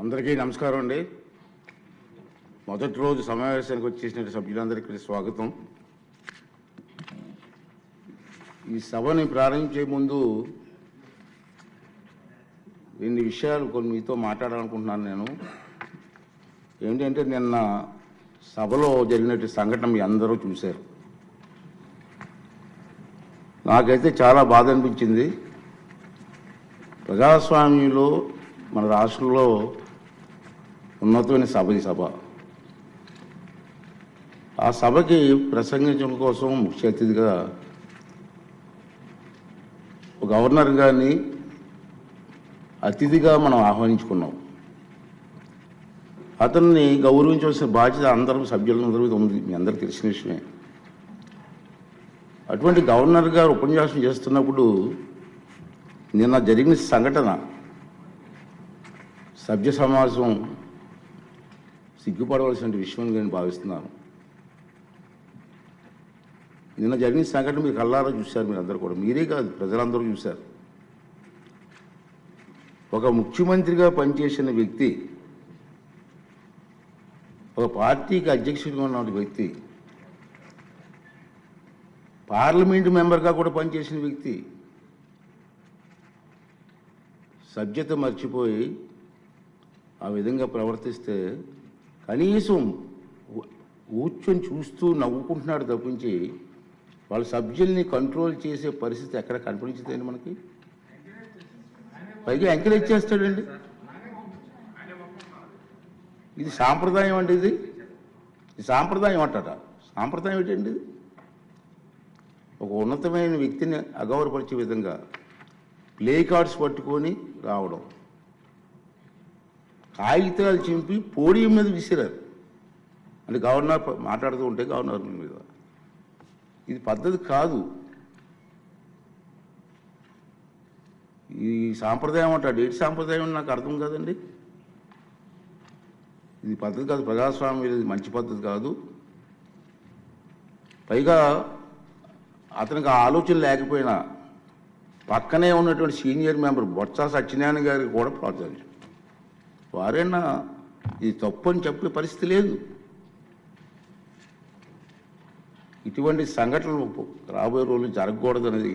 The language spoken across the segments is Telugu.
అందరికీ నమస్కారం అండి. మొదటి రోజు సమావేశానికి వచ్చేసిన సభ్యులందరికీ స్వాగతం. ఈ సభని ప్రారంభించే ముందు రెండు విషయాలు కొన్ని మీతో మాట్లాడాలనుకుంటున్నాను. నేను ఏంటంటే నిన్న సభలో జరిగినట్టు సంఘటన మీ అందరూ చూశారు. నాకైతే చాలా బాధ అనిపించింది. ప్రజాస్వామ్యంలో మన రాష్ట్రంలో ఉన్నతమైన సభ ఈ సభ. ఆ సభకి ప్రసంగించడం కోసం ముఖ్య అతిథిగా గవర్నర్ గారిని అతిథిగా మనం ఆహ్వానించుకున్నాం. అతన్ని గౌరవించవలసిన బాధ్యత అందరూ సభ్యులందరూ ఉంది, మీ అందరికీ తెలిసిన విషయమే. అటువంటి గవర్నర్ గారు ఉపన్యాసం చేస్తున్నప్పుడు నిన్న జరిగిన సంఘటన సభ్య సమాజం సిగ్గుపడవలసిన విషయం నేను భావిస్తున్నాను. నిన్న జరిగిన సంఘటన మీరు కళ్ళారా చూశారు, మీరు అందరూ కూడా, మీరే కాదు ప్రజలందరూ చూశారు. ఒక ముఖ్యమంత్రిగా పనిచేసిన వ్యక్తి, ఒక పార్టీకి అధ్యక్షుడిగా ఉన్న వ్యక్తి, పార్లమెంటు మెంబర్గా కూడా పనిచేసిన వ్యక్తి సభ్యత మర్చిపోయి ఆ విధంగా ప్రవర్తిస్తే కనీసం కూర్చొని చూస్తూ నవ్వుకుంటున్నాడు తప్పించి వాళ్ళ సభ్యుల్ని కంట్రోల్ చేసే పరిస్థితి ఎక్కడ కనిపించదండి మనకి. పైగా ఎంకరేజ్ చేస్తాడండి. ఇది సాంప్రదాయం అండి. ఇది సాంప్రదాయం అంటాట. సాంప్రదాయం ఏంటండి? ఒక ఉన్నతమైన వ్యక్తిని అగౌరవపరిచే విధంగా ప్లే కార్డ్స్ పట్టుకొని రావడం, కాగితాలు చింపి పోడియం మీద విసిరారు. అంటే గవర్నర్ మాట్లాడుతూ ఉంటే గవర్నర్ మీద, ఇది పద్ధతి కాదు. ఈ సాంప్రదాయం అంటాడు. ఏంటి సాంప్రదాయం నాకు అర్థం కాదండి. ఇది పద్ధతి కాదు. ప్రజాస్వామ్యం ఇది మంచి పద్ధతి కాదు. పైగా అతనికి ఆలోచన లేకపోయినా పక్కనే ఉన్నటువంటి సీనియర్ మెంబర్ బొత్స సత్యనారాయణ గారికి కూడా ప్రోత్సహించారు. వారైనా ఇది తప్పు అని చెప్పే పరిస్థితి లేదు. ఇటువంటి సంఘటనలు రాబోయే రోజులు జరగకూడదు అనేది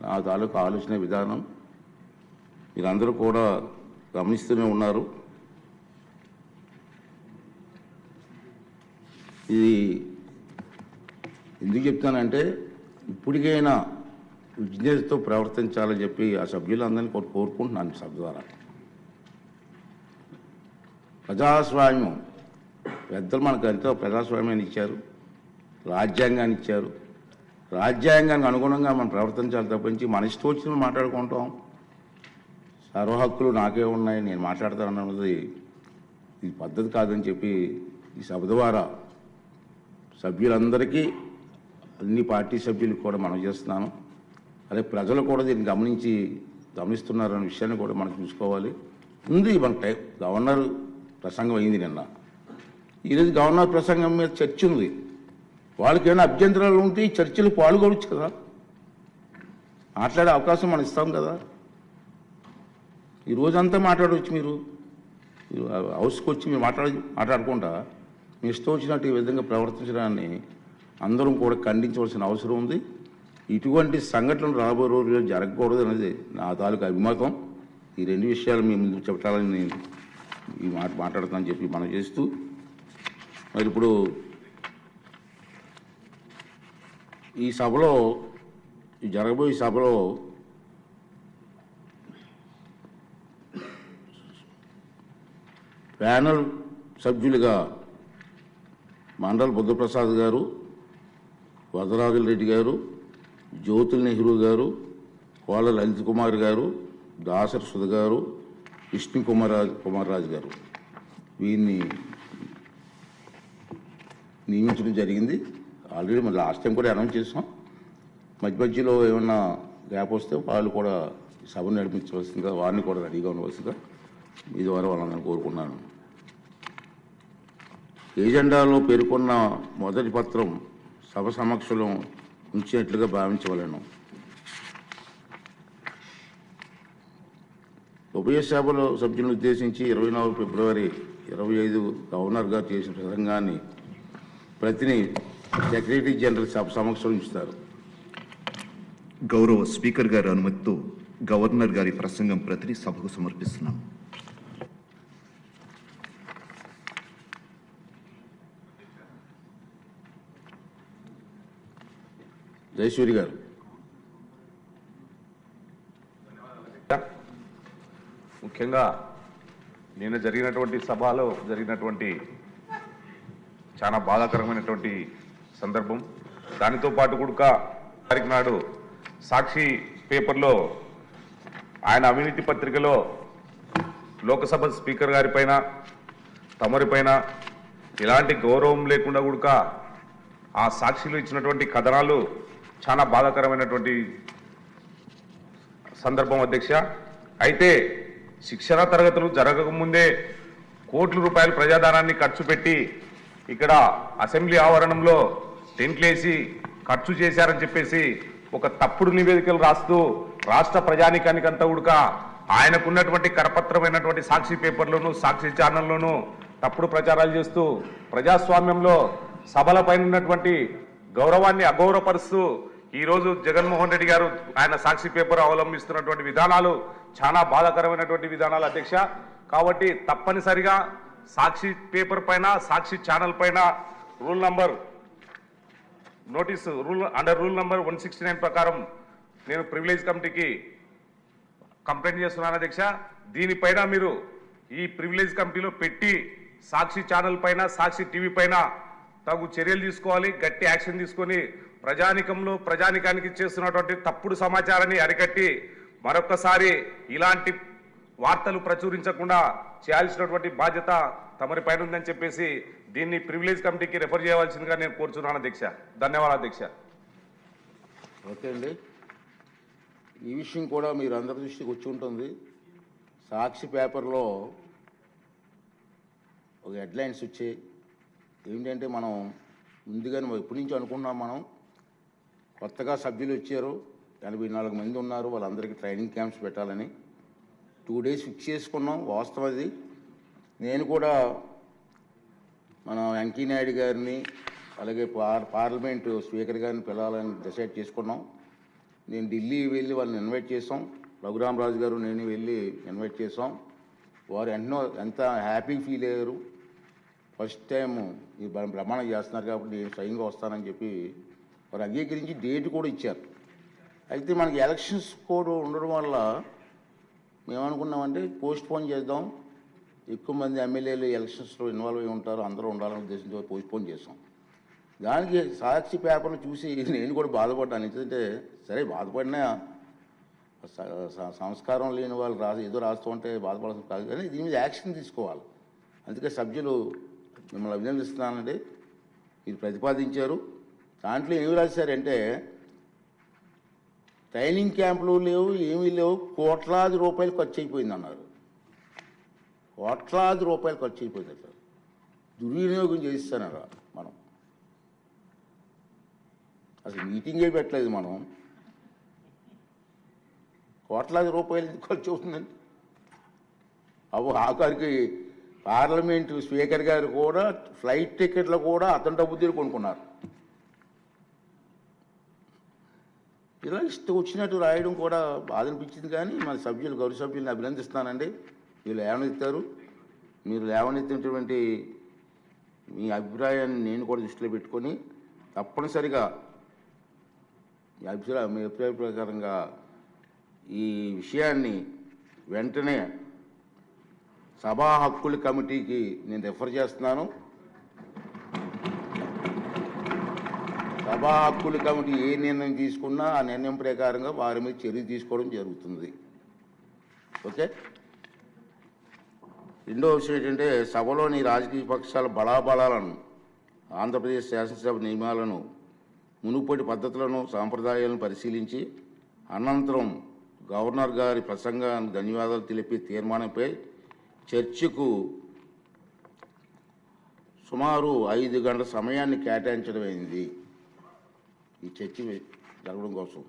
నా తాలూకు ఆలోచన విధానం. మీరందరూ కూడా గమనిస్తూనే ఉన్నారు. ఇది ఎందుకు చెప్తానంటే ఇప్పటికైనా విజ్ఞతతో ప్రవర్తించాలని చెప్పి ఆ సభ్యులందరినీ కోరుకుంటున్నాను. సభ ద్వారా ప్రజాస్వామ్యం పెద్దలు మనకు ఎంతో ప్రజాస్వామ్యాన్ని ఇచ్చారు, రాజ్యాంగాన్ని ఇచ్చారు. రాజ్యాంగానికి అనుగుణంగా మనం ప్రవర్తించాలి తప్పించి మన ఇష్టం వచ్చిన మాట్లాడుకుంటాం. సర్వ హక్కులు నాకే ఉన్నాయి, నేను మాట్లాడతానన్నది ఇది పద్ధతి కాదని చెప్పి ఈ సభ ద్వారా సభ్యులందరికీ, అన్ని పార్టీ సభ్యులకు కూడా మనం చేస్తున్నాను. అదే ప్రజలు కూడా దీన్ని గమనిస్తున్నారనే విషయాన్ని కూడా మనం చూసుకోవాలి. ఉంది మన గవర్నర్ ప్రసంగం అయింది నిన్న. ఈరోజు గవర్నర్ ప్రసంగం మీద చర్చ ఉంది. వాళ్ళకి ఏమైనా అభ్యంతరాలు ఉంటే ఈ చర్చలు పాల్గొనవచ్చు కదా, మాట్లాడే అవకాశం మనం ఇస్తాం కదా. ఈ రోజంతా మాట్లాడవచ్చు. మీరు హౌస్కి వచ్చి మీరు మాట్లాడుకుంటా మీ ఇష్టం వచ్చినట్టు ఈ విధంగా ప్రవర్తించడాన్ని అందరం కూడా ఖండించవలసిన అవసరం ఉంది. ఇటువంటి సంఘటనలు రాబోయే రోజుల్లో జరగకూడదు అనేది నా తాలూకు అభిమతం. ఈ రెండు విషయాలు మీ ముందు చెప్పాలని నేను ఈ మాట్లాడుతానని చెప్పి మనం చేస్తూ, మరి ఇప్పుడు ఈ సభలో, ఈ జరగబోయే సభలో ప్యానల్ సభ్యులుగా మండల్ బుద్ధప్రసాద్ గారు, వరదరాజుల రెడ్డి గారు, జ్యోతుల్ నెహ్రూ గారు, కోళ్ళ లలిత్ కుమార్ గారు, దాసరి సుధ గారు, విష్ణు కుమార్ రాజు గారు, వీరిని నియమించడం జరిగింది. ఆల్రెడీ మన లాస్ట్ టైం కూడా అనౌన్స్ చేసాం. మధ్యలో ఏమన్నా గ్యాప్ వస్తే వాళ్ళు కూడా సభను నడిపించవలసిందిగా, వారిని కూడా రెడీగా ఉండవలసిందిగా మీ ద్వారా వాళ్ళని కోరుకున్నాను. ఏజెండాలో పేర్కొన్న మొదటి పత్రం సభ సమక్షంలో ఉంచినట్లుగా భావించవలను. ఉభయ సభలో సభ్యులను ఉద్దేశించి 24 ఫిబ్రవరి 25 గవర్నర్ గారు చేసిన ప్రసంగాన్ని ప్రతిని సెక్రటరీ జనరల్ సభ సమక్షంలో ఉంచుతారు. గౌరవ స్పీకర్ గారి అనుమతితో గవర్నర్ గారి ప్రసంగం ప్రతిని సభకు సమర్పిస్తున్నాం. జయసూరి గారు. ముఖ్యంగా నిన్న జరిగినటువంటి సభలో జరిగినటువంటి చాలా బాధాకరమైనటువంటి సందర్భం. దానితో పాటు కూడా తారీఖు నాడు సాక్షి పేపర్లో ఆయన అవినీతి పత్రికలో లోకసభ స్పీకర్ గారి పైన తమరిపైన ఎలాంటి గౌరవం లేకుండా కూడా ఆ సాక్షిలో ఇచ్చినటువంటి కథనాలు చాలా బాధాకరమైనటువంటి సందర్భం అధ్యక్ష. అయితే శిక్షణ తరగతులు జరగకముందే కోట్ల రూపాయల ప్రజాధనాన్ని ఖర్చు పెట్టి ఇక్కడ అసెంబ్లీ ఆవరణంలో టెంట్లేసి ఖర్చు చేశారని చెప్పేసి ఒక తప్పుడు నివేదికలు రాస్తూ రాష్ట్ర ప్రజానికానికంతా కూడా ఆయనకున్నటువంటి కరపత్రమైనటువంటి సాక్షి పేపర్లోను సాక్షి ఛానల్లోనూ తప్పుడు ప్రచారాలు చేస్తూ ప్రజాస్వామ్యంలో సభల పైన ఉన్నటువంటి గౌరవాన్ని అగౌరవపరుస్తూ ఈరోజు జగన్మోహన్ రెడ్డి గారు ఆయన సాక్షి పేపర్ అవలంబిస్తున్నటువంటి విధానాలు చాలా బాధాకరమైనటువంటి విధానాలు అధ్యక్ష. కాబట్టి తప్పనిసరిగా సాక్షి పేపర్ పైన సాక్షి ఛానల్ పైన రూల్ నంబర్ 169 ప్రకారం నేను ప్రివిలేజ్ కమిటీకి కంప్లైంట్ చేస్తున్నాను అధ్యక్ష. దీనిపైన మీరు ఈ ప్రివిలేజ్ కమిటీలో పెట్టి సాక్షి ఛానల్ పైన సాక్షి టీవీ పైన తగు చర్యలు తీసుకోవాలి, గట్టి యాక్షన్ తీసుకొని ప్రజానికానికి చేస్తున్నటువంటి తప్పుడు సమాచారాన్ని అరికట్టి మరొక్కసారి ఇలాంటి వార్తలు ప్రచురించకుండా చేయాల్సినటువంటి బాధ్యత తమరి పైన ఉందని చెప్పేసి దీన్ని ప్రివిలేజ్ కమిటీకి రెఫర్ చేయవలసిందిగా నేను కోరుచున్నాను అధ్యక్ష. ధన్యవాదాలు అధ్యక్ష. ఓకే అండి, ఈ విషయం కూడా మీరు అందరి దృష్టికి వచ్చి ఉంటుంది. సాక్షి పేపర్లో ఒక హెడ్లైన్స్ వచ్చి ఏంటంటే మనం ముందుగానే ఎప్పటి నుంచి అనుకున్నాం, మనం కొత్తగా సభ్యులు వచ్చారు 84 మంది ఉన్నారు, వాళ్ళందరికీ ట్రైనింగ్ క్యాంప్స్ పెట్టాలని 2 days ఫిక్స్ చేసుకున్నాం. వాస్తవం అది. నేను కూడా మన వెంకయ్యనాయుడు గారిని అలాగే పార్లమెంటు స్పీకర్ గారిని పిలవాలని డిసైడ్ చేసుకున్నాం. నేను ఢిల్లీ వెళ్ళి వాళ్ళని ఇన్వైట్ చేసాం. రఘురామరాజు గారు నేను వెళ్ళి ఇన్వైట్ చేసాం. వారు ఎంత హ్యాపీ ఫీల్ అయ్యారు. ఫస్ట్ టైం ఈ ప్రమాణం చేస్తున్నారు కాబట్టి నేను స్వయంగా వస్తానని చెప్పి వారు అంగీకరించి డేట్ కూడా ఇచ్చారు. అయితే మనకి ఎలక్షన్స్ కోడ్ ఉండడం వల్ల మేమనుకున్నామంటే పోస్ట్ పోన్ చేద్దాం, ఎక్కువ మంది ఎమ్మెల్యేలు ఎలక్షన్స్లో ఇన్వాల్వ్ అయి ఉంటారు, అందరూ ఉండాలనే ఉద్దేశంతో పోస్ట్ పోన్ చేసాం. దానికి సాక్షి పేపర్లు చూసి నేను కూడా బాధపడ్డాను. ఎందుకంటే సరే బాధపడినా సంస్కారం లేని వాళ్ళు ఏదో రాస్తూ ఉంటే బాధపడాల్సిన కాదు, కానీ దీని మీద యాక్షన్ తీసుకోవాలి. అందుకే సభ్యులు మిమ్మల్ని అభినందిస్తున్నానండి. మీరు ప్రతిపాదించారు. దాంట్లో ఏమి రాశారంటే ట్రైనింగ్ క్యాంపులు లేవు, ఏమీ లేవు, కోట్లాది రూపాయలు ఖర్చు అయిపోయింది అన్నారు. కోట్లాది రూపాయలు ఖర్చు అయిపోయింది అట్లా దుర్వినియోగం చేయిస్తానరా. మనం అసలు మీటింగే పెట్టలేదు, మనం కోట్లాది రూపాయలు ఖర్చు అవుతుందండి. ఆఖరికి పార్లమెంటు స్పీకర్ గారు కూడా ఫ్లైట్ టికెట్లు కూడా అతని డబ్బు తీరు కొనుక్కున్నారు. ఇలా ఇష్టం వచ్చినట్టు రాయడం కూడా బాధ అనిపించింది. కానీ మన సభ్యులు గౌరవ సభ్యులను అభినందిస్తానండి. మీరు లేవనెత్తారు. మీరు లేవనెత్తినటువంటి మీ అభిప్రాయాన్ని నేను కూడా దృష్టిలో పెట్టుకొని తప్పనిసరిగా మీ అభిప్రాయ ప్రకారంగా ఈ విషయాన్ని వెంటనే సభా హక్కుల కమిటీకి నేను రెఫర్ చేస్తున్నాను. సభా హక్కుల కమిటీ ఏ నిర్ణయం తీసుకున్నా ఆ నిర్ణయం ప్రకారంగా వారి మీద చర్య తీసుకోవడం జరుగుతుంది. ఓకే. రెండో విషయం ఏంటంటే సభలోని రాజకీయ పక్షాల బలాబలాలను, ఆంధ్రప్రదేశ్ శాసనసభ నియమాలను, మునుపటి పద్ధతులను, సాంప్రదాయాలను పరిశీలించి అనంతరం గవర్నర్ గారి ప్రసంగానికి ధన్యవాదాలు తెలిపే తీర్మానంపై చర్చకు సుమారు 5 గంటల సమయాన్ని కేటాయించడమైంది. ఈ చర్చ జరగడం కోసం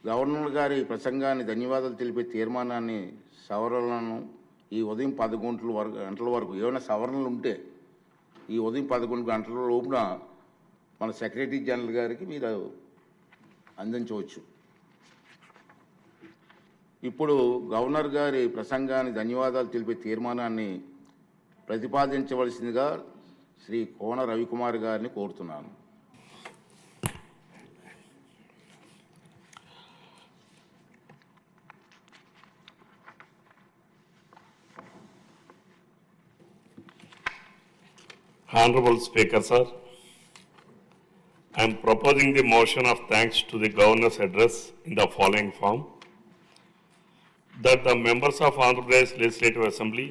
గవర్నర్ గారి ప్రసంగాన్ని ధన్యవాదాలు తెలిపే తీర్మానాన్ని సవరణలను ఈ ఉదయం 11 గంటల వరకు ఏమైనా సవరణలు ఉంటే ఈ ఉదయం 11 గంటల లోపున మన సెక్రటరీ జనరల్ గారికి మీరు అందించవచ్చు. ఇప్పుడు గవర్నర్ గారి ప్రసంగాన్ని ధన్యవాదాలు తెలిపే తీర్మానాన్ని ప్రతిపాదించవలసిందిగా శ్రీ కోన రవికుమార్ గారిని కోరుతున్నాను. Honorable Speaker, sir, I am proposing the motion of thanks to the Governor's address in the following form. That the members of Andhra Pradesh Legislative Assembly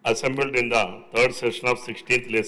assembled in the third session of 16th Legislative